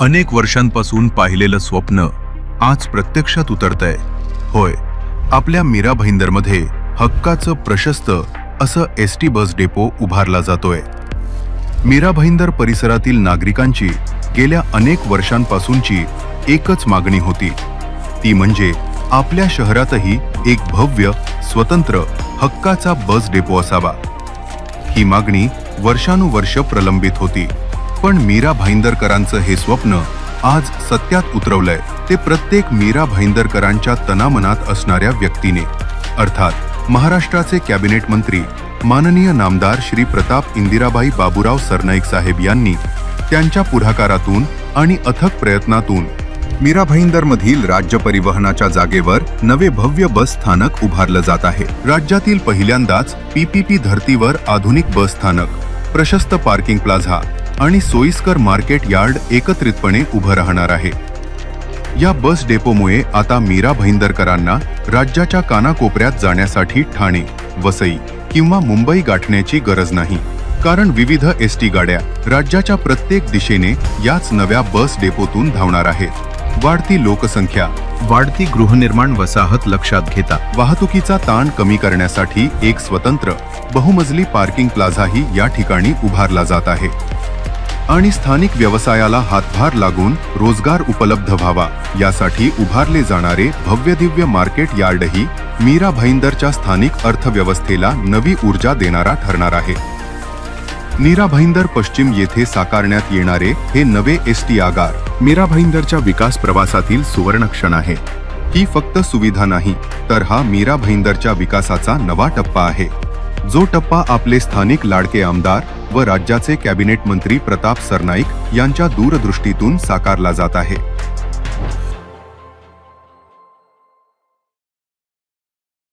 अनेक वर्षांपासून पाहिलेलं स्वप्न आज प्रत्यक्षात उतरतंय. होय, आपल्या मीरा भाईंदरमध्ये हक्काचं प्रशस्त असं एसटी बस डेपो उभारला जातोय. मीरा भाईंदर परिसरातील नागरिकांची गेल्या अनेक वर्षांपासूनची एकच मागणी होती, ती म्हणजे आपल्या शहरातही एक भव्य, स्वतंत्र, हक्काचा बस डेपो असावा. ही मागणी वर्षानुवर्ष प्रलंबित होती, पण मीरा भाईंदरकरांचं हे स्वप्न आज सत्यात उतरवलंय ते प्रत्येक मीरा भाईंदरकरांच्या तनामनात असणाऱ्या व्यक्तीने, अर्थात महाराष्ट्राचे कॅबिनेट मंत्री माननीय नामदार श्री प्रताप इंदिराबाई बाबूराव सरनाईक साहेब यांनी त्यांच्या पुढाकारातून आणि अथक प्रयत्नातून मीरा भाईंदरमधील राज्य परिवहनाच्या जागेवर नवे भव्य बस स्थानक उभारलं जात आहे. राज्यातील पहिल्यांदाच पीपीपी धर्तीवर आधुनिक बस स्थानक, प्रशस्त पार्किंग प्लाझा आणि सोयीस्कर मार्केट यार्ड एकत्रितपणे उभं राहणार आहे. या बस डेपोमुळे आता मीरा भाईंदरकरांना राज्याच्या कानाकोपऱ्यात जाण्यासाठी ठाणे, वसई किंवा मुंबई गाठण्याची गरज नाही, कारण विविध एसटी गाड्या राज्याच्या प्रत्येक दिशेने याच नव्या बस डेपोतून धावणार आहेत. वाढती लोकसंख्या, वाढती गृहनिर्माण वसाहत लक्षात घेता वाहतुकीचा ताण कमी करण्यासाठी एक स्वतंत्र बहुमजली पार्किंग प्लाझाही या ठिकाणी उभारला जात आहे आणि स्थानिक व्यवसायाला हातभार लागून रोजगार उपलब्ध व्हावा यासाठी उभारले जाणारे भव्यदिव्य मार्केट यार्डही मीरा भाईंदरच्या स्थानिक अर्थव्यवस्थेला नवी ऊर्जा देणारा ठरणार आहे. मीरा भाईंदर पश्चिम येथे साकारण्यात येणारे हे नवे एसटी आगार मीरा भाईंदरच्या विकास प्रवासातील सुवर्णक्षण आहे. ही फक्त सुविधा नाही, तर हा मीरा भाईंदरच्या विकासाचा नवा टप्पा आहे, जो टप्पा आपले स्थानिक लाडके आमदार व राज्याचे कॅबिनेट मंत्री प्रताप सरनाईक यांच्या दूरदृष्टीतून साकारला जात आहे.